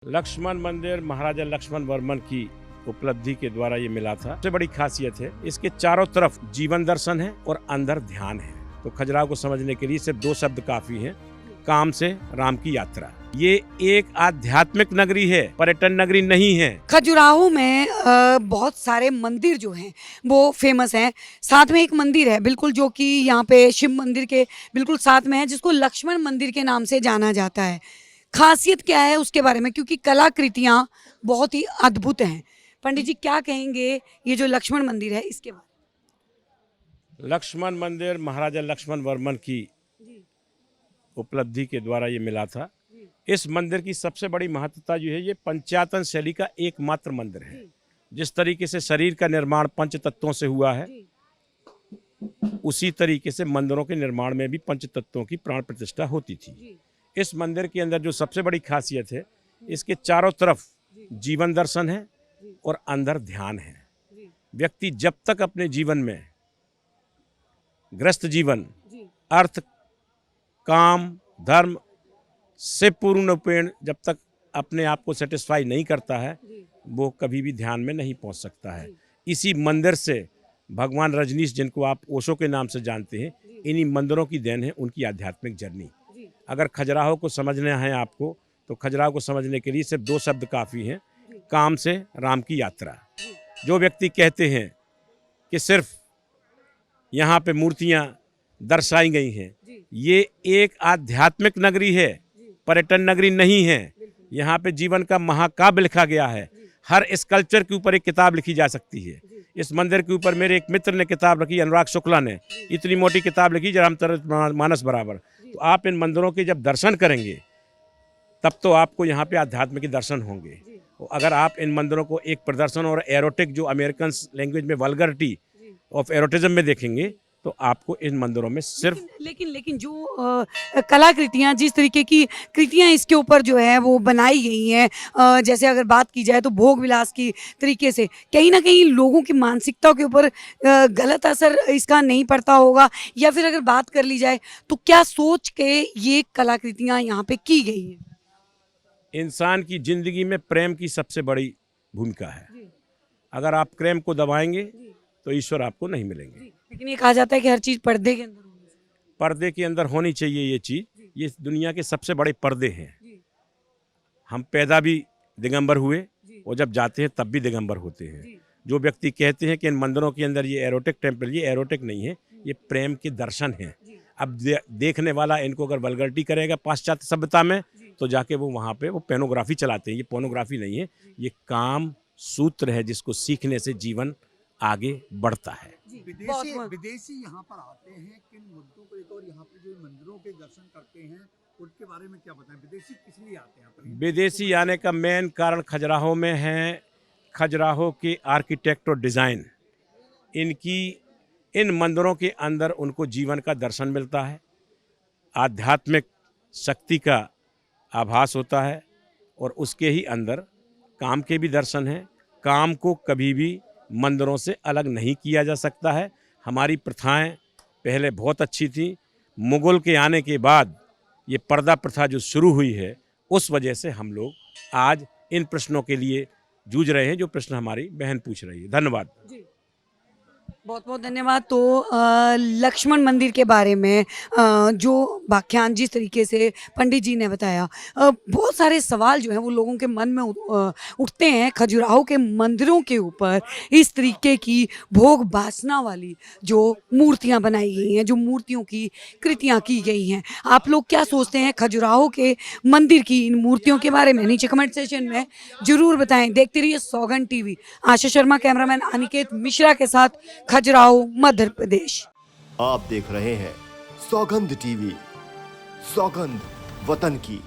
लक्ष्मण मंदिर महाराजा लक्ष्मण वर्मन की उपलब्धि के द्वारा ये मिला था। सबसे बड़ी खासियत है इसके चारों तरफ जीवन दर्शन है और अंदर ध्यान है। तो खजुराहो को समझने के लिए सिर्फ दो शब्द काफी हैं, काम से राम की यात्रा। ये एक आध्यात्मिक नगरी है, पर्यटन नगरी नहीं है। खजुराहो में बहुत सारे मंदिर जो हैं वो फेमस हैं। साथ में एक मंदिर है बिल्कुल जो कि यहाँ पे शिव मंदिर के बिल्कुल साथ में है, जिसको लक्ष्मण मंदिर के नाम से जाना जाता है। खासियत क्या है उसके बारे में, क्योंकि कलाकृतियाँ बहुत ही अद्भुत हैं। पंडित जी क्या कहेंगे ये जो लक्ष्मण मंदिर है इसके बारे में? लक्ष्मण मंदिर महाराजा लक्ष्मण वर्मन की उपलब्धि के द्वारा ये मिला था। इस मंदिर की सबसे बड़ी महत्वता जो है, ये पंचायतन शैली का एकमात्र मंदिर है। जिस तरीके से शरीर का निर्माण पंच तत्वों से हुआ है, उसी तरीके से मंदिरों के निर्माण में भी पंच तत्वों की प्राण प्रतिष्ठा होती थी। इस मंदिर के अंदर जो सबसे बड़ी खासियत है, इसके चारों तरफ जीवन दर्शन है और अंदर ध्यान है। व्यक्ति जब तक अपने जीवन में गृहस्थ जीवन, अर्थ, काम, धर्म से पूर्ण रूपेण जब तक अपने आप को सेटिस्फाई नहीं करता है, वो कभी भी ध्यान में नहीं पहुंच सकता है। इसी मंदिर से भगवान रजनीश, जिनको आप ओशो के नाम से जानते हैं, इन्हीं मंदिरों की देन है उनकी आध्यात्मिक जर्नी। अगर खजुराहो को समझना है आपको, तो खजुराहो को समझने के लिए सिर्फ दो शब्द काफ़ी हैं, काम से राम की यात्रा। जो व्यक्ति कहते हैं कि सिर्फ यहाँ पे मूर्तियाँ दर्शाई गई हैं, ये एक आध्यात्मिक नगरी है, पर्यटन नगरी नहीं है। यहाँ पे जीवन का महाकाव्य लिखा गया है। हर स्कल्पचर के ऊपर एक किताब लिखी जा सकती है। इस मंदिर के ऊपर मेरे एक मित्र ने किताब लिखी, अनुराग शुक्ला ने, इतनी मोटी किताब लिखी रामचरितमानस बराबर। तो आप इन मंदिरों के जब दर्शन करेंगे तब तो आपको यहाँ पे आध्यात्म के दर्शन होंगे। तो अगर आप इन मंदिरों को एक प्रदर्शन और एरोटिक, जो अमेरिकन लैंग्वेज में वल्गरिटी ऑफ एरोटिज्म में देखेंगे, तो आपको इन मंदिरों में सिर्फ लेकिन जो कलाकृतियाँ, जिस तरीके की कृतियाँ इसके ऊपर जो है वो बनाई गई हैं, जैसे अगर बात की जाए तो भोग विलास की तरीके से कहीं ना कहीं लोगों की मानसिकता के ऊपर गलत असर इसका नहीं पड़ता होगा, या फिर अगर बात कर ली जाए तो क्या सोच के ये कलाकृतियाँ यहाँ पे की गई हैं? इंसान की जिंदगी में प्रेम की सबसे बड़ी भूमिका है। अगर आप प्रेम को दबाएंगे तो ईश्वर आपको नहीं मिलेंगे। लेकिन ये कहा जाता है कि हर चीज़ पर्दे के अंदर होनी चाहिए। पर्दे के अंदर होनी चाहिए ये चीज़। ये दुनिया के सबसे बड़े पर्दे हैं। हम पैदा भी दिगंबर हुए और जब जाते हैं तब भी दिगंबर होते हैं। जो व्यक्ति कहते हैं कि इन मंदिरों के अंदर ये एरोटिक टेम्पल, ये एरोटिक नहीं है, ये प्रेम के दर्शन हैं। अब देखने वाला इनको अगर वल्गरिटी करेगा पाश्चात्य सभ्यता में, तो जाके वो वहाँ पे वो पोर्नोग्राफी चलाते हैं। ये पोर्नोग्राफी नहीं है, ये काम सूत्र है जिसको सीखने से जीवन आगे बढ़ता है। विदेशी यहाँ पर आते हैं किन मुद्दों को लेकर, और यहाँ पर जो मंदिरों के दर्शन करते हैं उनके बारे में क्या बताएं? विदेशी किस लिए आते हैं यहाँ पर? विदेशी आने का मेन कारण खजुराहो में है खजुराहो के आर्किटेक्ट और डिज़ाइन। इन मंदिरों के अंदर उनको जीवन का दर्शन मिलता है, आध्यात्मिक शक्ति का आभास होता है, और उसके ही अंदर काम के भी दर्शन हैं। काम को कभी भी मंदिरों से अलग नहीं किया जा सकता है। हमारी प्रथाएं पहले बहुत अच्छी थी। मुगल के आने के बाद ये पर्दा प्रथा जो शुरू हुई है, उस वजह से हम लोग आज इन प्रश्नों के लिए जूझ रहे हैं, जो प्रश्न हमारी बहन पूछ रही है। धन्यवाद। बहुत बहुत धन्यवाद। तो लक्ष्मण मंदिर के बारे में जो व्याख्यान जिस तरीके से पंडित जी ने बताया, बहुत सारे सवाल जो हैं वो लोगों के मन में उठते हैं खजुराहो के मंदिरों के ऊपर। इस तरीके की भोग वासना वाली जो मूर्तियां बनाई गई हैं, जो मूर्तियों की कृतियां की गई हैं, आप लोग क्या सोचते हैं खजुराहो के मंदिर की इन मूर्तियों के बारे में? नीचे कमेंट सेशन में जरूर बताएं। देखते रहिए सौगंध टीवी। आशा शर्मा कैमरामैन अनिकेत मिश्रा के साथ, खजुराहो, मध्य प्रदेश। आप देख रहे हैं सौगंध टीवी, सौगंध वतन की।